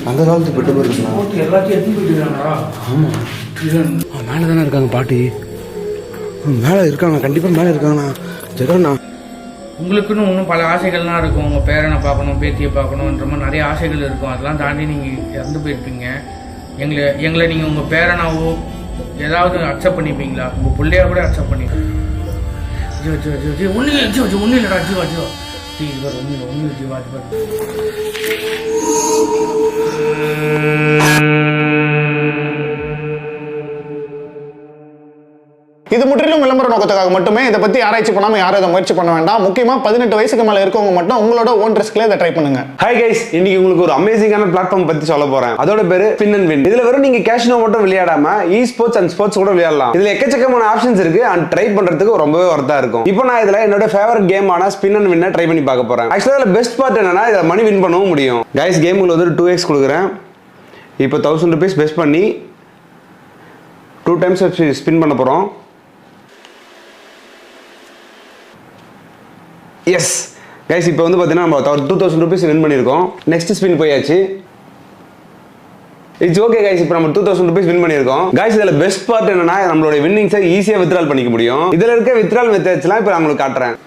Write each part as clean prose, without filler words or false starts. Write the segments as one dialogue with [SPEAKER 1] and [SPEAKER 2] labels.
[SPEAKER 1] அந்த காலத்து பெட்டு போயிருக்கா
[SPEAKER 2] எல்லாத்தையும் எடுத்து போயிட்டுருக்காங்களா?
[SPEAKER 1] ஆமாம் மேலே தானே இருக்காங்க பாட்டி. மேலே இருக்காங்க, கண்டிப்பாக மேலே இருக்காங்கண்ணா. ஜெகண்ணா
[SPEAKER 2] உங்களுக்குன்னு இன்னும் பல ஆசைகள்லாம் இருக்கும். உங்கள் பேரனை பார்க்கணும், பேத்தியை பார்க்கணுன்ற மாதிரி நிறைய ஆசைகள் இருக்கும். அதெல்லாம் தாண்டி நீங்கள் இறந்து போயிருப்பீங்க. எங்களை நீங்கள் உங்கள் பேரனாவோ ஏதாவது அக்செப்ட் பண்ணிப்பீங்களா? உங்கள் பிள்ளையா கூட அக்செப்ட் பண்ணிப்பீங்க. ஜீவா ஜீவா ஜீவா ஜீவா ஒன்றும் இல்லை, ஜீவா ஜீவா ஒன்றும் இல்லைடா, ஜீவா ஜீவா இது பாரு ஒன்றும் இல்லை, ஒன்றும் இல்லை ஜீவா அது பாரு.
[SPEAKER 3] இது முற்றிலும் விளம்பர நோக்கத்துக்காக மட்டுமே. இதை பத்தி ஆராய்ச்சி பண்ணாம யாரும் இதை முயற்சி பண்ண வேண்டாம். முக்கியமா 18 வயசுக்கு மேல இருக்கவங்க மட்டும் உங்களோட ஓன் ரிஸ்க்ல இதை ட்ரை பண்ணுங்க.
[SPEAKER 1] ஹாய் கைஸ், இன்னைக்கு உங்களுக்கு ஒரு அமேசிங்கான பிளாட்ஃபார்ம் பத்தி சொல்ல போறேன். அதோட பேரு ஸ்பின் அண்ட் வின். இதுல வெறும் நீங்க கேஷினோ மட்டும் விளையாடாம இ ஸ்போர்ட்ஸ் அண்ட் ஸ்போர்ட்ஸ் கூட விளையாடலாம். இதுல எக்கச்சக்கமான ஆப்ஷன்ஸ் இருக்கு அண்ட் ட்ரை பண்றதுக்கு ரொம்பவே வர்த்தா இருக்கும். இப்போ நான் இதுல என்னோட ஃபேவரட் கேமான ஸ்பின் அண்ட் வின்னை ட்ரை பண்ணி பார்க்க போறேன். ஆக்சுவலா இதுல பெஸ்ட் பார்ட் என்னன்னா இதுல மணி வின் பண்ணவும் முடியும். கைஸ் கேமுக்கு வந்து 2x கொடுக்குறேன். இப்போ 1000 rupees பெஸ்ட் பண்ணி 2 times ஸ்பின் பண்ண போறோம். எஸ் கைஸ், இப்போ வந்து பார்த்தீங்கன்னா நம்ம 2000 rupees வின் பண்ணியிருக்கோம். நெக்ஸ்ட் ஸ்பின் போயாச்சு. இட்ஸ் ஓகே கைஸ், இப்போ நம்ம 2000 rupees வின் பண்ணியிருக்கோம். கைஸ் இதில் பெஸ்ட் பார்ட் என்னன்னா நம்மளோட வின்னிங்ஸை ஈஸியாக வித்ட்ரால் பண்ணிக்க முடியும். இதில் இருக்க வித்ட்ரால் மெத்தட்ஸ்லாம் இப்போ நான் உங்களுக்கு காட்டுறேன்.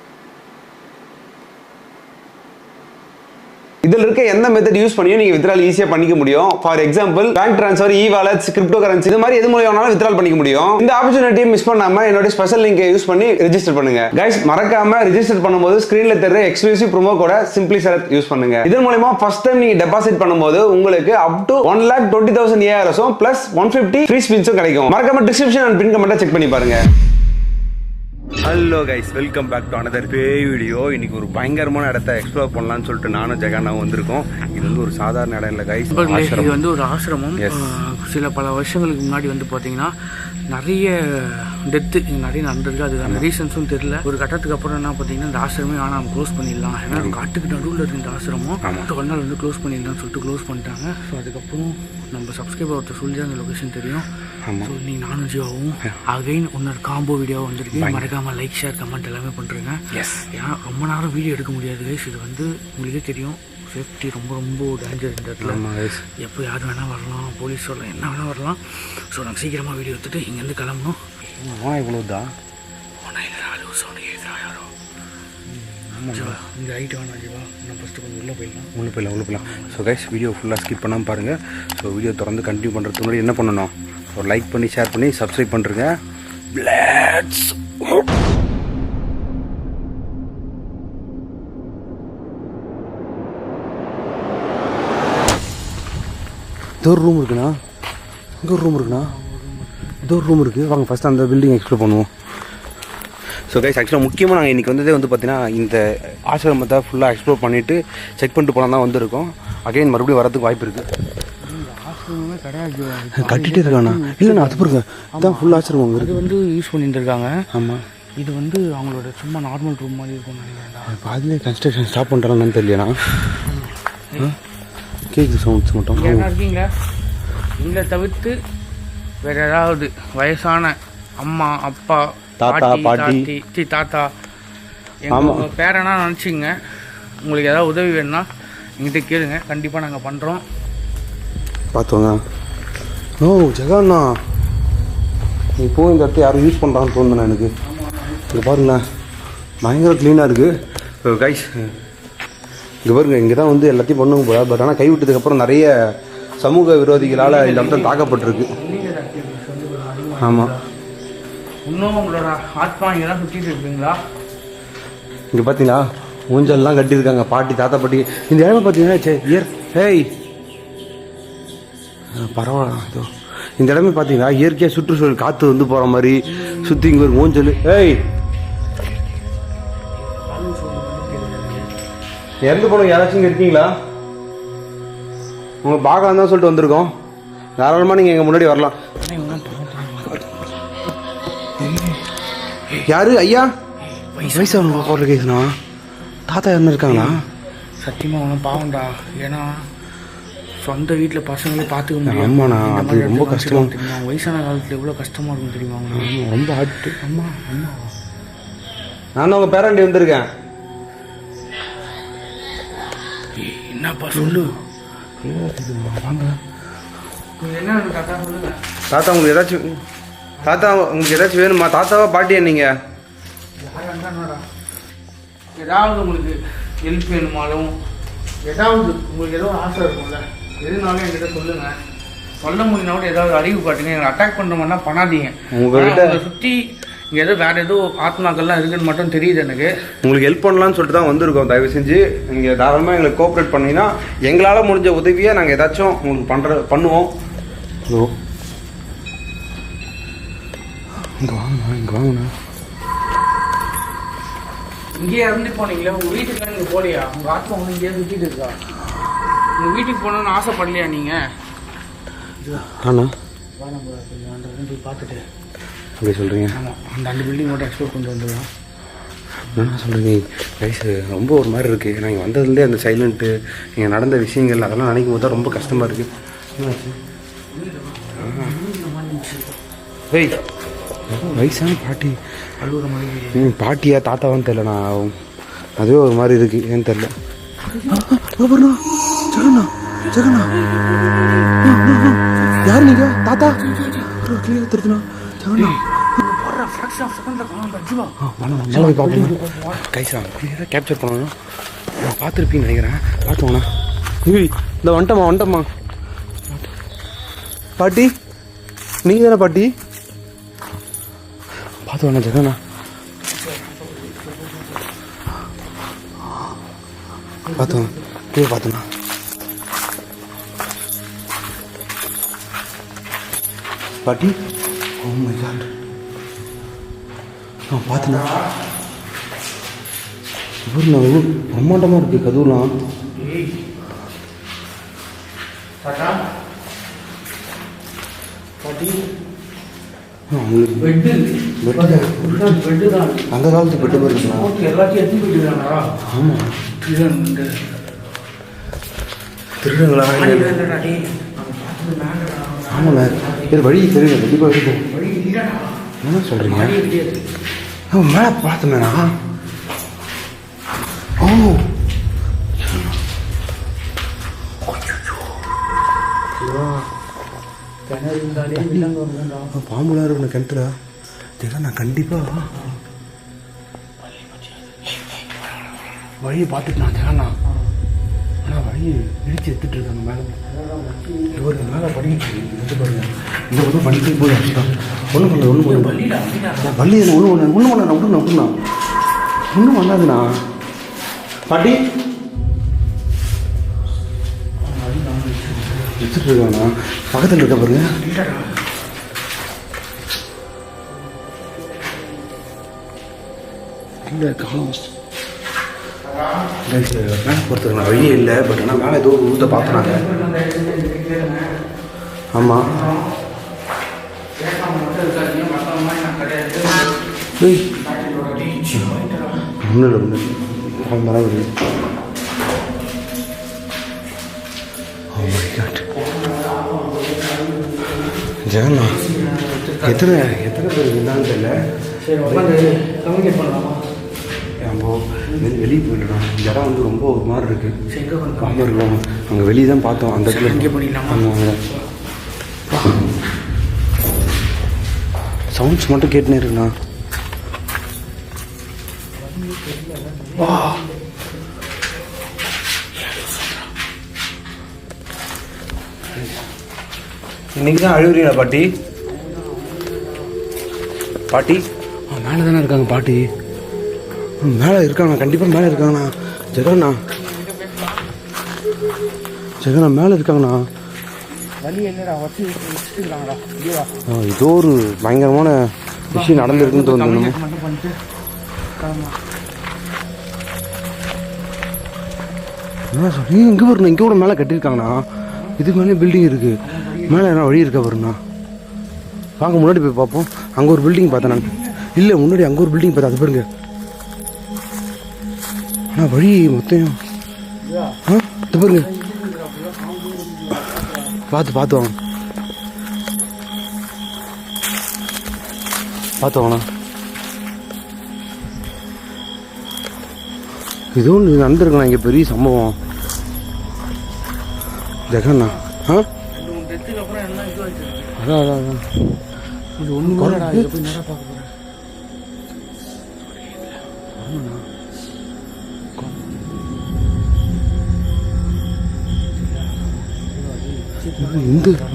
[SPEAKER 1] இதில் இருக்க எந்த மெத்தட் யூஸ் பண்ணியும் நீங்க வித்ட்ரால் ஈஸியா பண்ணிக்க முடியும். For example bank transfer, E wallets, crypto currency, இது மாதிரி எது மூலமானாலும் வித்ட்ரால் பண்ணிக்க முடியும். இந்த ஆப்பர்ச்சுனிட்டியை மிஸ் பண்ணாம என்னோட ஸ்பெஷல் லிங்கை யூஸ் பண்ணி ரெஜிஸ்டர் பண்ணுங்க. கைஸ் மறக்காம ரெஜிஸ்டர் பண்ணும்போது ஸ்கிரீன்ல தெரிய எக்ஸ்க்ளூசிவ் ப்ரோமோ கோட சிம்பிளி செலக்ட் யூஸ் பண்ணுங்க. இதன் மூலமா ஃபர்ஸ்ட் டைம் நீங்க டெபாசிட் பண்ணும்போது உங்களுக்கு up to 1,20,000 ARS plus 150 free ஸ்பின்ஸும் கிடைக்கும். மறக்காம டிஸ்கிரிப்ஷன் அண்ட் பின் கமெண்ட்டை செக் பண்ணி பாருங்க. Hello guys, welcome back to another பேய் வீடியோ. இன்னைக்கு ஒரு பயங்கரமான இடத்த எக்ஸ்ப்ளோர் பண்ணலாம்னு சொல்லிட்டு நானும் ஜெகானாவும் வந்திருக்கோம். இது வந்து ஒரு சாதாரண இடம் இல்லை கைஸ்,
[SPEAKER 2] இது வந்து ஒரு ஆசிரமம். சில பல வருஷங்களுக்கு முன்னாடி வந்து பார்த்தீங்கன்னா நிறைய டெத்து நிறைய நடந்திருக்கு. அதுக்கான ரீசன்ஸும் தெரியல. ஒரு கட்டத்துக்கு அப்புறம் என்ன பார்த்தீங்கன்னா இந்த ஆசிரமே ஆனால் நம்ம க்ளோஸ் பண்ணிடலாம். ஏன்னா காட்டுக்கு நடுவில் இருக்கு இந்த ஆசிரமம். ஒரு நாள் வந்து க்ளோஸ் பண்ணிடலாம்னு சொல்லிட்டு க்ளோஸ் பண்ணிட்டாங்க. ஸோ அதுக்கப்புறம் நம்ம சப்ஸ்கிரைபர் ஒருத்தர் சொல்லி அந்த லொக்கேஷன் தெரியும். ஸோ நீ நானும் ஜியாவும் அகைன் இன்னொரு காம்போ வீடியோ வந்திருக்கு. மறக்காமல் லைக், ஷேர், கமெண்ட் எல்லாமே பண்ணுறேங்க. ஏன்னா ரொம்ப நேரம் வீடியோ எடுக்க முடியாது கைஸ். இது வந்து உங்களுக்கே தெரியும், சேஃப்டி ரொம்ப ரொம்ப டேஞ்சர் இந்த இடத்துல. எப்போ யார் வேணால் வரலாம், போலீஸ் வரலாம், என்ன வேணால் வரலாம். ஸோ நாங்கள் சீக்கிரமாக வீடியோ எடுத்துகிட்டு இங்கேருந்து கிளம்பணும்.
[SPEAKER 1] இவ்வளோதான்
[SPEAKER 2] இந்த ரைட்டு வேணாம் ஜீவா, நான் ஃபஸ்ட்டு கொஞ்சம் உள்ளே
[SPEAKER 1] போயிடலாம். ஸோ கைஸ் வீடியோ ஃபுல்லாக ஸ்கிப் பண்ணாமல் பாருங்கள். ஸோ வீடியோ தொடர்ந்து கண்டினியூ பண்ணுறதுக்கு முன்னாடி என்ன பண்ணணும், ஒரு லைக் பண்ணி ஷேர் பண்ணி சப்ஸ்கிரைப் பண்ணுறேங்க. லெட்ஸ் இது ஒரு ரூம் இருக்குண்ணா, இங்கே ஒரு ரூம் இருக்குண்ணா, இது ஒரு ரூம் இருக்குது. வாங்க ஃபஸ்ட்டு அந்த பில்டிங் எக்ஸ்ப்ளோர் பண்ணுவோம். ஸோ கைஸ் ஆக்சுவலாக முக்கியமாக நாங்கள் இன்றைக்கி வந்ததே வந்து பார்த்தீங்கன்னா இந்த ஆசிரமத்தை ஃபுல்லாக எக்ஸ்ப்ளோர் பண்ணிவிட்டு செக் பண்ணிட்டு போனால் தான் வந்திருக்கோம். அகைன் மறுபடியும் வரதுக்கு வாய்ப்பு இருக்குது.
[SPEAKER 2] ஆசிரமமே கிடையாது,
[SPEAKER 1] கட்டிகிட்டே இருக்காண்ணா. இல்லைண்ணா அது பாருங்க, அதுதான் ஃபுல் ஆசிரமம்
[SPEAKER 2] இது வந்து யூஸ் பண்ணிட்டு இருக்காங்க.
[SPEAKER 1] ஆமாம்,
[SPEAKER 2] இது வந்து அவங்களோட சும்மா நார்மல் ரூம் மாதிரி இருக்கும்னு நினைக்கிறேன்.
[SPEAKER 1] பாதிலே கன்ஸ்ட்ரக்ஷன் ஸ்டாப் பண்ணுறாங்கன்னு தெரியலண்ணா. கேக்கு சவுண்ட்ஸ் மட்டும்
[SPEAKER 2] என்ன இருக்கீங்களா? இங்கே தவிர்த்து வேறு ஏதாவது வயசான அம்மா, அப்பா,
[SPEAKER 1] தாத்தா, பாட்டி,
[SPEAKER 2] தாத்தா, எங்கள் பேரனா நினச்சிங்க. உங்களுக்கு ஏதாவது உதவி வேணும்னா எங்கிட்ட கேளுங்க, கண்டிப்பாக நாங்கள் பண்ணுறோம்.
[SPEAKER 1] பார்த்தோங்க. ஓ ஜெகாண்ணா, இப்போ இந்த இடத்த யாரும் யூஸ் பண்ணுறாங்கன்னு தோணுதுண்ணா எனக்கு. இங்கே பாருங்களேன், பயங்கர க்ளீனாக இருக்குது கைஸ். இங்கே பாருங்க, இங்கே தான் வந்து எல்லாத்தையும் பண்ணுங்க போல. பட் ஆனால் கைவிட்டதுக்கப்புறம் நிறைய சமூக விரோதிகளால் இந்த இடத்துல தாக்கப்பட்டிருக்கு. ஆமாம்,
[SPEAKER 2] இன்னும் உங்களோட ஆத்மா இங்கே தான் சுற்றிட்டு இருக்குங்களா?
[SPEAKER 1] இங்கே பார்த்தீங்களா ஊஞ்சல்லாம் கட்டியிருக்காங்க, பாட்டி, தாத்தா, பாட்டி. இந்த இடம் பார்த்தீங்கன்னா ஹேய் பரவாயில்ல. இதோ இந்த இடமே பார்த்தீங்கன்னா இயற்கையாக சுற்றுச்சூழல் காற்று வந்து போகிற மாதிரி சுற்றி இங்கே ஒரு ஊஞ்சல். ஏய் இறந்து போனோம், யாராச்சும் இங்கே இருக்கீங்களா? உங்கள் பார்க்கலாம் தான் சொல்லிட்டு வந்திருக்கோம். தாராளமாக நீங்கள் எங்கள் முன்னாடி வரலாம். யாரு ஐயா? வயசாக போடுற கேஸ்ண்ணா. தாத்தா என்ன இருக்காங்களா?
[SPEAKER 2] சத்தியமாக ஒன்றும் பாவம்டா. ஏன்னா சொந்த வீட்டில் பசங்களே பார்த்துக்க முடியும்.
[SPEAKER 1] ஆமாண்ணா, அது ரொம்ப கஷ்டமாக
[SPEAKER 2] தெரியுமா? வயசான காலத்தில் எவ்வளோ கஷ்டமாக இருக்கும் தெரியுமா உங்களுக்கு?
[SPEAKER 1] ரொம்ப ஆட்டு.
[SPEAKER 2] அம்மா அம்மா,
[SPEAKER 1] நான் உங்கள் பேரண்டி வந்திருக்கேன்.
[SPEAKER 2] என்னப்பா சொல்லு.
[SPEAKER 1] வாங்க
[SPEAKER 2] என்ன தாத்தா சொல்லுங்க.
[SPEAKER 1] தாத்தா உங்களுக்கு ஏதாச்சும் வேணுமா? தாத்தாவா பாட்டியா நீங்கள்?
[SPEAKER 2] ஏதாவது உங்களுக்கு ஹெல்ப் வேணுமாலும் ஏதாவது உங்களுக்கு ஏதோ ஆசை இருக்கும்ல, எதுனாலும் என்கிட்ட சொல்லுங்கள். சொல்ல முடியும்னா கூட ஏதாவது அறிவு காட்டுங்க. எங்களை அட்டாக் பண்ணுற மாதிரிலாம் பண்ணாதீங்க.
[SPEAKER 1] உங்கள்கிட்ட
[SPEAKER 2] சுற்றி இங்கே ஏதோ வேறு ஏதோ ஆத்மாக்கள்லாம் இருக்குன்னு மட்டும் தெரியுது எனக்கு.
[SPEAKER 1] உங்களுக்கு ஹெல்ப் பண்ணலான்னு சொல்லிட்டு தான் வந்திருக்கோம். தயவு செஞ்சு நீங்கள் தாராளமாக எங்களுக்கு கோஆப்ரேட் பண்ணிங்கன்னா எங்களால் முடிஞ்ச உதவியை நாங்கள் ஏதாச்சும் உங்களுக்கு பண்ணுவோம். ஹலோ, இங்கே வாங்கண்ணா.
[SPEAKER 2] இங்கேயே இறந்து போனீங்களே, உங்கள் வீட்டுக்குலாம் நீங்கள் போகலையா? உங்கள் ஆத்மா ஒன்று இங்கேயே சுற்றிட்டு இருக்கா? உங்கள் வீட்டுக்கு போகணுன்னு ஆசைப்படலையா நீங்கள்?
[SPEAKER 1] ஆண்ணா
[SPEAKER 2] அந்த போய் பார்த்துட்டு
[SPEAKER 1] அப்படி சொல்கிறீங்க?
[SPEAKER 2] ஆமாம், அந்த 2 பில்டிங் மட்டும் எக்ஸ்ப்ளோர் கொண்டு வந்துடுவோம்.
[SPEAKER 1] என்ன சொல்கிறீங்க? வயசு ரொம்ப ஒரு மாதிரி இருக்குது. நான் இங்கே வந்ததுலேருந்தே அந்த சைலண்ட்டு இங்கே நடந்த விஷயங்கள் அதெல்லாம் நினைக்கும் போது தான் ரொம்ப கஷ்டமாக இருக்குது. வெய், வயசான பாட்டி
[SPEAKER 2] அழுகுற மாதிரி.
[SPEAKER 1] பாட்டியா தாத்தாவான்னு தெரில. நான் அதுவே ஒரு மாதிரி இருக்குது, ஏன்னு தெரில. ஜெகண்ணா ஜெகண்ணா யார் நீங்கள்? தாத்தா கிளியர் தெரியுதுண்ணா. ஜெகண்ணா கைசா கிளியராக கேப்சர் பண்ணணும். நான் பார்த்துருப்பீங்கன்னு நினைக்கிறேன். பார்த்துவோண்ணா. இந்த வந்துட்டம்மா பாட்டி, நீங்கள் தானே பாட்டி? பார்த்துவோண்ணா ஜெகண்ணா. பார்த்தோம் கீழே பார்த்தோண்ணா. பாட்டி, ஓ மை காட், பார்த்தண்ணா. இவருண்ணா பிரம்மாண்டமாக இருக்குது கதவுலாம். அந்த காலத்து பெட்டு மாதிரி இருக்குண்ணா.
[SPEAKER 2] எல்லாத்தையும் எடுத்து போயிட்டு.
[SPEAKER 1] ஆமாம், திருடங்களா? ஆமாண்ணா, இது வழி தெரியுங்க, கண்டிப்பாக இருக்கும். என்ன சொல்கிறீங்க? மேலே பார்த்தேண்ணா. ஓ, பாம்புலாம் இருக்கு கிணத்துல. இதெல்லாம் நான் கண்டிப்பாக வழியை பார்த்துட்டு ஜெகண்ணா. ஆனால் வழியை இடிச்சு எடுத்துட்டு இருக்காங்க மேலே. இவருக்கு மேலே படிக்கிட்டு பாருங்க. இந்த பக்கம் படிக்க போய் அடிச்சுட்டான். ஒன்றும் பண்ணல வள்ளி என்ன ஒன்றும் பண்ண ஒன்றும் பண்ணாதுண்ணா. பாட்டி எடுத்துட்டு இருக்காண்ணா. பக்கத்தில் இருக்க பாருங்க. இல்லை காலம் மேலே பொறுத்துருங்க, வழியே இல்லை. பட் ஆனால் மேலே ஏதோ ஒரு ஊற்ற பார்த்துனாங்க. ஆமாம், ஒன்றும் இல்லை மரம் வருது. ஜெகண்ணா, எத்தனை பேர் இருந்தாலும் தெரியல.
[SPEAKER 2] கம்யூனிகேட் பண்ணலாமா?
[SPEAKER 1] வெளியே போயிடலாம். இந்த இடம் வந்து ரொம்ப ஒரு மாதிரி இருக்குது. பாம்பு இருக்கும். அங்கே வெளியே தான் பார்த்தோம். அந்த இடத்துல சவுண்ட்ஸ் மட்டும் கேட்டுனே இருக்குண்ணா. வா, இன்னைக்கு தான் அழுகுறீங்களா பாட்டி? பாட்டி மேலே தானே இருக்காங்க. பாட்டி மேலே இருக்காங்கண்ணா, கண்டிப்பாக மேலே இருக்காங்கண்ணா. ஜெகண்ணா மேலே இருக்காங்கண்ணா. ஏதோ ஒரு பயங்கரமான விஷயம் நடந்திருக்குன்னு தோணுது. என்ன சொல்லி இங்கே வரணும்? இங்கே கூட மேலே கட்டியிருக்காங்கண்ணா. இதுக்கு மேலே பில்டிங் இருக்குது. மேலே என்ன வழி இருக்கா பாருண்ணா. வாங்க முன்னாடி போய் பார்ப்போம். அங்கே ஒரு பில்டிங் பார்த்தேன் நான். இல்லை, முன்னாடி அங்கே ஒரு பில்டிங் பார்த்தேன். அது பாருங்க. ஆனால் வழி மொத்தம் இது பாருங்க. பார்த்து வாங்க. வாங்கண்ணா. இது ஒன்று நடந்துருக்கண்ணா. இங்கே பெரிய சம்பவம். ஜெகண்ணா ஆ
[SPEAKER 2] 2 டெத்துக்கு அப்புறம் எல்லாம் இது ஆயிடுச்சு.
[SPEAKER 1] அதான்
[SPEAKER 2] இது ஒன்று போய் நேராக பார்க்க போகிறேன்.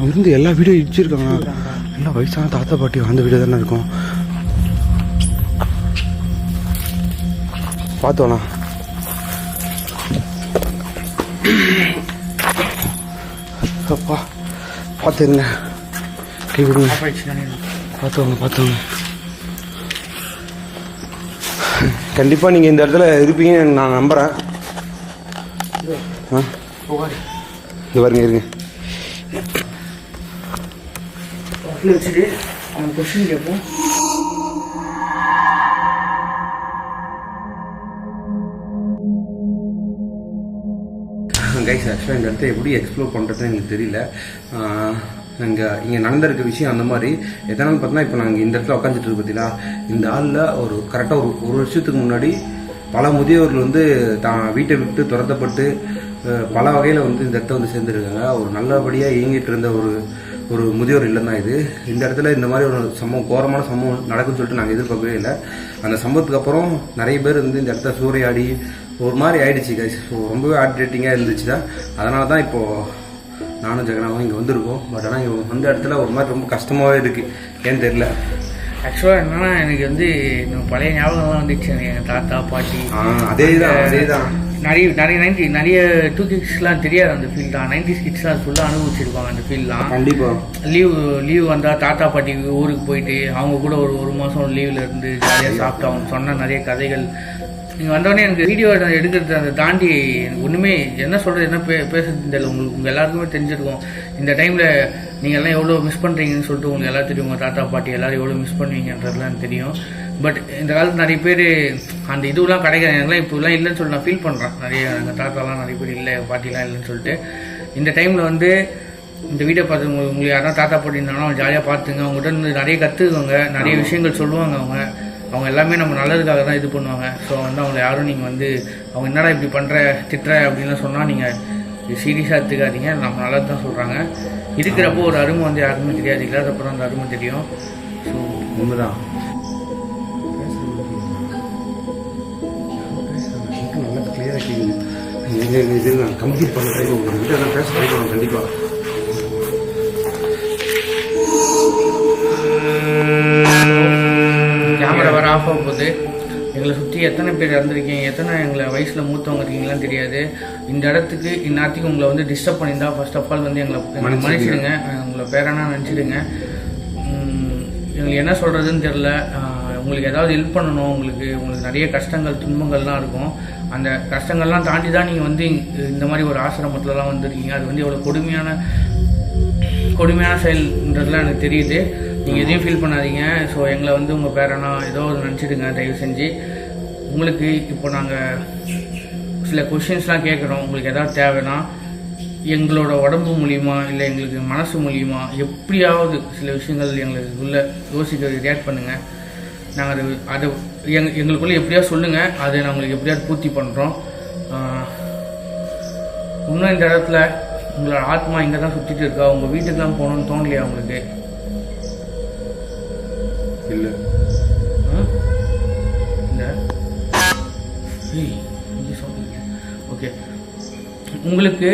[SPEAKER 1] இருந்து எல்லா வீடியோ இடிச்சிருக்காங்க. எல்லாம் வயசான தாத்தா பாட்டி அந்த வீடியோ தானே இருக்கும். பார்த்தோண்ணா அப்பா பார்த்துங்க கை விடுங்க. பார்த்தோங்க கண்டிப்பாக நீங்கள் இந்த இடத்துல இருப்பீங்கன்னு நான் நம்புகிறேன். ஆ இது பாருங்க இருங்க.
[SPEAKER 2] வச்சுட்டு அவன் கொஸ்டின் கேட்போம்.
[SPEAKER 1] கைஸ் ஆக்சுவலாக இந்த இடத்த எப்படி எக்ஸ்ப்ளோர் பண்ணுறதுன்னு எனக்கு தெரியல. இங்கே நடந்திருக்க விஷயம் அந்த மாதிரி எதனால பார்த்தீங்கன்னா இப்போ நாங்கள் இந்த இடத்துல உட்காந்துட்டு இருக்கு பார்த்தீங்களா, இந்த ஆளில் ஒரு கரெக்டாக ஒரு வருஷத்துக்கு முன்னாடி பல முதியோர்கள் வந்து தான் வீட்டை விட்டு துரத்தப்பட்டு பல வகையில் வந்து இந்த இடத்த வந்து சேர்ந்துருக்காங்க. ஒரு நல்லபடியாக இயங்கிட்டு இருந்த ஒரு முதியோர் இல்லம் தான் இது. இந்த இடத்துல இந்த மாதிரி ஒரு சம்பவம், கோரமான சம்பவம் நடக்குன்னு சொல்லிட்டு நாங்கள் எதிர்பார்க்கவே இல்லை. அந்த சம்பவத்துக்கு அப்புறம் நிறைய பேர் வந்து இந்த இடத்த சூறையாடி ஒரு மாதிரி ஆயிடுச்சு கைஸ். ஸோ ரொம்பவே ஆர்டிரேட்டிங்காக இருந்துச்சு தான். அதனால தான் இப்போது நானும் ஜெகனாவும் இங்கே வந்திருக்கோம். பட் ஆனால் இங்கே வந்த இடத்துல ஒரு மாதிரி ரொம்ப கஷ்டமாகவே இருக்குது. ஏன்னு தெரியல.
[SPEAKER 2] ஆக்சுவலாக என்னன்னா எனக்கு வந்து பழைய ஞாபகம்லாம் வந்துச்சு. எங்கள் தாத்தா பாட்டி
[SPEAKER 1] அதே தான்
[SPEAKER 2] நிறைய 2Kids தெரியாது அந்த ஃபீல் தான். 90s கிட்ஸ்லாம் ஃபுல்லாக அனுபவிச்சிருப்பாங்க அந்த ஃபீல்லாம்.
[SPEAKER 1] கண்டிப்பாக
[SPEAKER 2] லீவ் வந்தால் தாத்தா பாட்டி ஊருக்கு போயிட்டு அவங்க கூட ஒரு மாதம் லீவில் இருந்து ஜாலியாக சாப்பிட்டு அவங்க சொன்ன நிறைய கதைகள். நீங்கள் வந்தோடனே எனக்கு வீடியோ எடுக்கிறது அதை தாண்டி ஒன்றுமே என்ன சொல்கிறது என்ன பேசுறது தெரியல. உங்கள் எல்லாருக்குமே தெரிஞ்சிருக்கும் இந்த டைமில் நீங்கள் எல்லாம் எவ்வளோ மிஸ் பண்ணுறீங்கன்னு சொல்லிட்டு உங்களுக்கு எல்லாம் தெரியும். உங்கள் தாத்தா பாட்டி எல்லோரும் எவ்வளோ மிஸ் பண்ணுவீங்கன்றதுலாம் எனக்கு தெரியும். பட் இந்த காலத்தில் நிறைய பேர் அந்த இதுவெலாம் கிடைக்காது. எனக்குலாம் இப்போலாம் இல்லைன்னு சொல்லி நான் ஃபீல் பண்ணுறேன். நிறைய எங்கள் தாத்தாலாம் நிறைய பேர் இல்லை, பாட்டிலாம் இல்லைன்னு சொல்லிட்டு இந்த டைமில் வந்து இந்த வீடியோ பார்த்து உங்களுக்கு யாராவது தாத்தா பாட்டி இருந்தாங்கன்னா அவங்க ஜாலியாக பார்த்துங்க. அவங்ககிட்ட இருந்து நிறைய கற்றுக்குவாங்க, நிறைய விஷயங்கள் சொல்லுவாங்க. அவங்க எல்லாமே நம்ம நல்லதுக்காக தான் இது பண்ணுவாங்க. ஸோ வந்து அவங்கள யாரும் நீங்கள் வந்து அவங்க என்னடா இப்படி பண்ணுற திட்டுற அப்படின்லாம் சொன்னால் நீங்கள் சீரியஸாக எடுத்துக்காதீங்க. நம்ம நல்லது தான் சொல்கிறாங்க. இருக்கிறப்போ ஒரு அருமை வந்து யாருக்குமே தெரியாது, இல்லாதப்போ அந்த அருமை தெரியும். ஸோ
[SPEAKER 1] உண்மைதான். நல்லா கிளியராக கேட்குது. இது நான் கம்ப்ளீட் பண்ண ட்ரை பண்ணுறேன். கிட்ட நான் பேச ட்ரை பண்ணுவேன் கண்டிப்பாக.
[SPEAKER 2] கேமரா வர ஆஃப் ஆக போகுது. எங்களை சுற்றி எத்தனை பேர் இறந்துருக்கீங்க, எத்தனை எங்களை வயசில் மூத்தவங்க இருக்கீங்களான்னு தெரியாது. இந்த இடத்துக்கு இந்நேரத்துக்கு உங்களை வந்து டிஸ்டர்ப் பண்ணியிருந்தா ஃபர்ஸ்ட் ஆஃப் ஆல் வந்து எங்களை மன்னிச்சிடுங்க. உங்களை பேரானா நினச்சிடுங்க. எங்களுக்கு என்ன சொல்கிறதுன்னு தெரில. உங்களுக்கு ஏதாவது ஹெல்ப் பண்ணணும். உங்களுக்கு நிறைய கஷ்டங்கள் துன்பங்கள்லாம் இருக்கும். அந்த கஷ்டங்கள்லாம் தாண்டி தான் நீங்கள் வந்து இந்த மாதிரி ஒரு ஆசிரமத்துலலாம் வந்துருக்கீங்க. அது வந்து எவ்வளோ கொடுமையான செயல்ன்றதுலாம் எனக்கு தெரியுது. நீங்கள் எதையும் ஃபீல் பண்ணாதீங்க. ஸோ எங்களை வந்து உங்கள் பேரனா ஏதோ ஒரு நினச்சிடுங்க தயவு செஞ்சு. உங்களுக்கு இப்போ நாங்கள் சில கொஷின்ஸ்லாம் கேட்குறோம். உங்களுக்கு எதாவது தேவைன்னா எங்களோட உடம்பு மூலிமா இல்லை எங்களுக்கு மனசு மூலிமா எப்படியாவது சில விஷயங்கள் எங்களுக்கு உள்ள யோசிக்க ரியாக்ட் பண்ணுங்கள். நாங்கள் அதை எங்களுக்குள்ளே எப்படியாவது சொல்லுங்கள். அதை நாங்கள் உங்களுக்கு எப்படியாவது பூர்த்தி பண்ணுறோம். இன்னும் இந்த இடத்துல உங்களோட ஆத்மா இங்கே தான் சுற்றிட்டு இருக்கா. உங்கள் வீட்டுக்கெலாம் போகணுன்னு தோணலையா உங்களுக்கு?
[SPEAKER 1] இல்லை
[SPEAKER 2] சொல்லுங்க. ஓகே உங்களுக்கு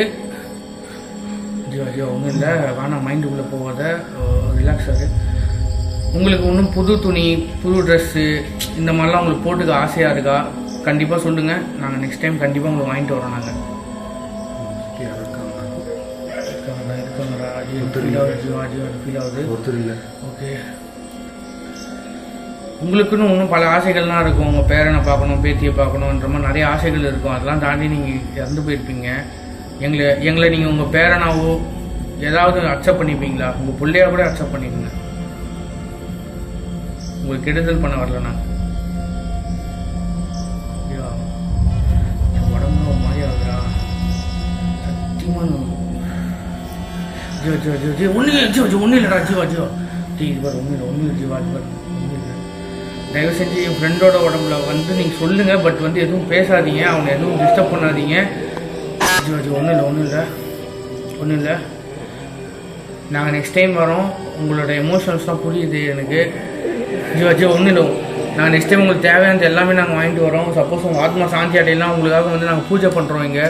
[SPEAKER 2] ஐயோ ஒன்றும் இல்லை, வேணாம் மைண்டுக்குள்ளே போகாத, ரிலாக்ஸ் ஆகுது. உங்களுக்கு இன்னும் புது துணி புது ட்ரெஸ்ஸு இந்த மாதிரிலாம் உங்களுக்கு போட்டுக்க ஆசையாக இருக்கா? கண்டிப்பாக சொல்லுங்கள். நாங்கள் நெக்ஸ்ட் டைம் கண்டிப்பாக உங்களுக்கு வாங்கிட்டு வரோம். நாங்கள் ஃபீல் ஆகுது.
[SPEAKER 1] ஒருத்தர் இல்லை.
[SPEAKER 2] ஓகே உங்களுக்குன்னு இன்னும் பல ஆசைகள்லாம் இருக்கும். உங்கள் பேரனை பார்க்கணும், பேத்தியை பார்க்கணுன்ற மாதிரி நிறைய ஆசைகள் இருக்கும். அதெல்லாம் தாண்டி நீங்கள் இறந்து போயிருப்பீங்க. எங்களை நீங்கள் உங்கள் பேரனாவோ ஏதாவது அக்செப்ட் பண்ணிப்பீங்களா? உங்கள் பிள்ளையா கூட அக்செப்ட் பண்ணிடுங்க. உங்களுக்கு கெடுதல் பண்ண வரல. நாங்கள் உடம்பு ஒரு மாதிரி ஆகுதா சத்தியமாக ஒன்றும் இல்லைடா ஜீவா இது பாரு ஒன்றும் இல்லை ஜீவா இது பாரு ஒன்றும் இல்லை. தயவு செஞ்சு என் ஃப்ரெண்டோட உடம்புல வந்து நீங்கள் சொல்லுங்கள். பட் வந்து எதுவும் பேசாதீங்க, அவனை எதுவும் டிஸ்டர்ப் பண்ணாதீங்க. ஜீவா ஒன்றும் இல்லை ஒன்றும் இல்லை, நாங்கள் நெக்ஸ்ட் டைம் வரோம். உங்களோட எமோஷன்ஸ்லாம் புரியுது எனக்கு. ஜீவா ஒன்றும் இல்லை, நாங்கள் நெக்ஸ்ட் டைம் உங்களுக்கு தேவையானது எல்லாமே நாங்கள் வாங்கிட்டு வரோம். சப்போஸ் உங்கள் ஆத்மா சாந்தி அடையலாம் உங்களுக்காக வந்து நாங்கள் பூஜை பண்ணுறோம் இங்கே.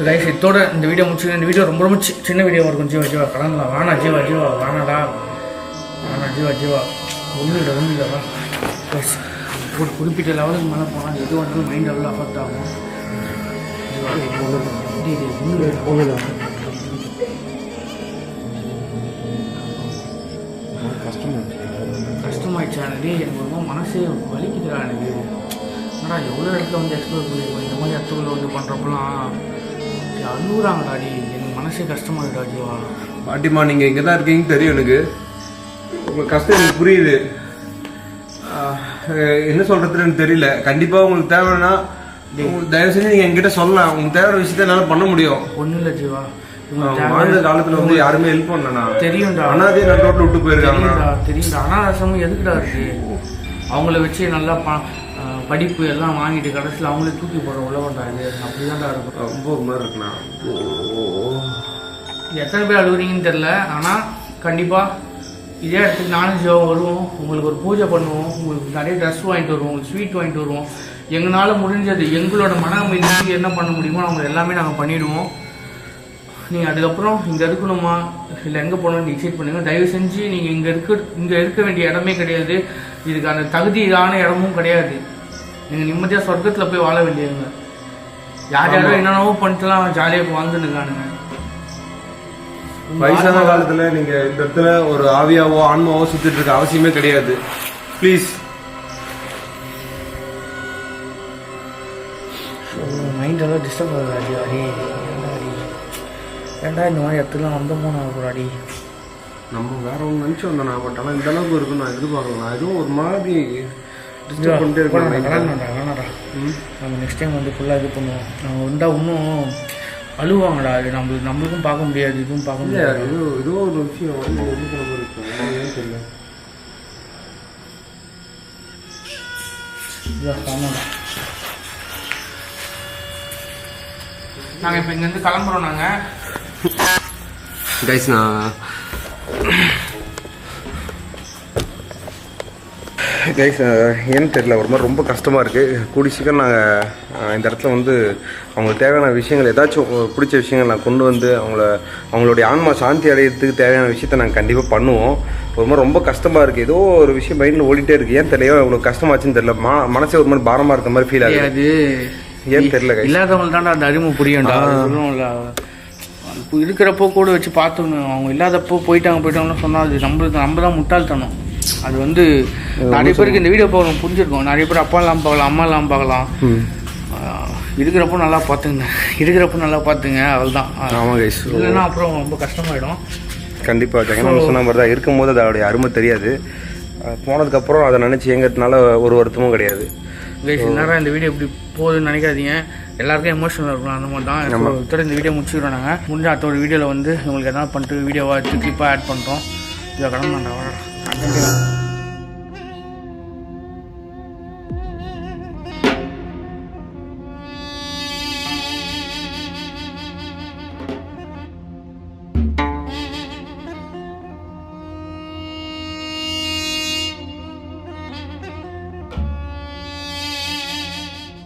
[SPEAKER 2] கைஸ் இதோட இந்த வீடியோ முடிச்சு. இந்த வீடியோ ரொம்ப ரொம்ப சின்ன வீடியோ இருக்கும். ஜீவா கடந்தலாம் வேணா. ஜீவா வேணாடா, வேணா ஜீவா ஒன்றும் இல்லைவா. ஒரு குறிப்பிட்ட லெவலுக்கு மேலே போனால் எது வந்தாலும் மைண்ட் லெவலில் அஃபெக்ட் ஆகும். கஷ்டமாயிடுச்சா எனக்கு? எனக்கு ரொம்ப மனசே வலிக்குதுடா எனக்கு. ஆனால் எவ்வளோ இடத்துல வந்து எக்ஸ்ப்ளோர் பண்ணிருக்கோம். இந்த மாதிரி இடத்துல வந்து பண்ணுறப்பெல்லாம் அழுகுறாங்கடாடி. எனக்கு மனசே கஷ்டமாகுதுடா ஜீவா.
[SPEAKER 1] பாட்டிமா நீங்கள் இங்கே தான் இருக்கீங்கன்னு தெரியும் எனக்கு. உங்கள் கஷ்டம் எனக்கு புரியுது. என்ன சொல்கிறதுன்னு தெரியல. கண்டிப்பாக உங்களுக்கு தேவைன்னா தயவு செஞ்சு நீங்கள் என்கிட்ட சொல்லலாம். உங்களுக்கு தேவையான விஷயத்த என்னால் பண்ண முடியும்.
[SPEAKER 2] ஒன்றும் இல்லை ஜீவா,
[SPEAKER 1] வாழ்ந்த காலத்தில் வந்து யாருமே ஹெல்ப் பண்ணலண்ணா.
[SPEAKER 2] தெரியும்டா,
[SPEAKER 1] அனாதையை நான் ரோட்டில் விட்டு போயிருக்காங்க.
[SPEAKER 2] தெரியும்டா. அனாதாசமும் எதுக்குடா இருக்கு? அவங்கள வச்சு நல்லா படிப்பு எல்லாம் வாங்கிட்டு கடைசியில் அவங்களே தூக்கி போடுற உழவண்டா இது. அப்படிதான்டா இருக்கும்.
[SPEAKER 1] ரொம்ப ஒரு மாதிரி இருக்குண்ணா.
[SPEAKER 2] எத்தனை பேர் அழுகுறீங்கன்னு தெரில. ஆனால் கண்டிப்பாக இதே இடத்துக்கு நானும் ஜீவம் வருவோம். உங்களுக்கு ஒரு பூஜை பண்ணுவோம். உங்களுக்கு நிறைய ட்ரெஸ் வாங்கிட்டு வருவோம். உங்களுக்கு ஸ்வீட் வாங்கிட்டு வருவோம். எங்களால் முடிஞ்சது எங்களோட மன அமைதிக்கு என்ன பண்ண முடியுமோ அவங்க எல்லாமே நாங்கள் பண்ணிவிடுவோம். நீங்கள் அதுக்கப்புறம் இங்கே இருக்கணுமா இல்லை எங்கே போகணும்னு டிசைட் பண்ணுங்கள். தயவு செஞ்சு நீங்கள் இங்கே இருக்க வேண்டிய இடமே கிடையாது. இதுக்கான தகுதியான இடமும் கிடையாது. நீங்கள் நிம்மதியாக சொர்க்கத்தில் போய் வாழ வேண்டியதுங்க. யார் யாரோ என்னென்னவோ பண்ணிட்டுலாம் ஜாலியாக வாழ்ந்துருக்கானுங்க.
[SPEAKER 1] வயசான காலத்துல நீங்க இந்த இடத்துல ஒரு ஆவியாவோ ஆன்மாவோ சுத்திட்டு இருக்க அவசியமே கிடையாது. ப்ளீஸ்.
[SPEAKER 2] மைண்ட் எல்லாம் டிஸ்டர்ப் ஆகுது. அடி ஏன்டா இந்த மாதிரி இடத்துலாம் வந்தோமோ நான் அடி.
[SPEAKER 1] நம்ம வேற ஒன்று நினச்சி வந்தோம். நான் பட் ஆனால் இந்த அளவுக்கு இருக்குன்னு நான் எதிர்பார்க்கலாம். நான் எதுவும் ஒரு மாதிரி டிஸ்டர்ப் பண்ணிட்டே இருக்கேன்.
[SPEAKER 2] வேணாடா. நம்ம நெக்ஸ்ட் டைம் வந்து ஃபுல்லாக இது பண்ணுவோம். நம்ம வந்தால் இன்னும் அழுவாங்கடா. அது நம்மளுக்கும் பார்க்க முடியாது, இதுவும் பார்க்க முடியாது.
[SPEAKER 1] ஏதோ ஒரு விஷயம் வந்து எதுக்கு நம்ம இருக்கோம் தெரியல.
[SPEAKER 2] நாங்கள் இப்போ இங்கேருந்து கிளம்புறோம். நாங்கள்
[SPEAKER 1] கைஸ் ஏன்னு தெரியல, ஒரு மாதிரி ரொம்ப கஷ்டமாக இருக்குது. கூடி சீக்கிரம் நாங்கள் இந்த இடத்துல வந்து அவங்களுக்கு தேவையான விஷயங்கள் ஏதாச்சும் பிடிச்ச விஷயங்கள் நான் கொண்டு வந்து அவங்களுடைய ஆன்மா சாந்தி அடையிறதுக்கு தேவையான விஷயத்த நாங்கள் கண்டிப்பாக பண்ணுவோம். ஒரு மாதிரி ரொம்ப கஷ்டமாக இருக்குது. ஏதோ ஒரு விஷயம் மைண்டில் ஓடிட்டே இருக்குது. ஏன் தெரியல, உங்களுக்கு கஷ்டமாச்சுன்னு தெரியல. மனசே ஒரு மாதிரி பாரமாக இருக்க மாதிரி ஃபீல் ஆகுது. ஏன்னு தெரியல.
[SPEAKER 2] இல்லாதவங்க தான்டா அந்த அறிமுக புரியும்டா. இருக்கிறப்போ கூட வச்சு பார்த்துக்கணும். அவங்க இல்லாதப்போ போயிட்டாங்கன்னு சொன்னால் அது நம்ம தான் முட்டாள்தனம். அது வந்து நிறைய பேருக்கு இந்த வீடியோ பார்க்கணும் புரிஞ்சிருக்கோம். நிறைய பேர் அப்பாலாம் பார்க்கலாம், அம்மாலாம் பார்க்கலாம். இருக்கிறப்போ நல்லா பார்த்துங்க. அவள் தான். இல்லைன்னா அப்புறம் ரொம்ப கஷ்டமாயிடும்.
[SPEAKER 1] கண்டிப்பாக ஜெகன் சொன்ன மாதிரி தான். இருக்கும்போது அதோடைய அருமை தெரியாது. போனதுக்கப்புறம் அதை நினச்சி எங்கிறதுனால ஒரு வருத்தமும் கிடையாது.
[SPEAKER 2] நேரம் இந்த வீடியோ இப்படி போகுதுன்னு நினைக்காதீங்க. எல்லாருக்கும் எமோஷனல் இருக்கும். அந்த மாதிரி தான் நம்ம இந்த வீடியோ முடிச்சுக்கிறோம். நாங்கள் முடிஞ்ச அடுத்த ஒரு வீடியோவில் வந்து உங்களுக்கு எதாவது பண்ணிட்டு வீடியோவாக எடுத்து கிளிப்பாக ஆட் பண்ணுறோம். இதை கடமை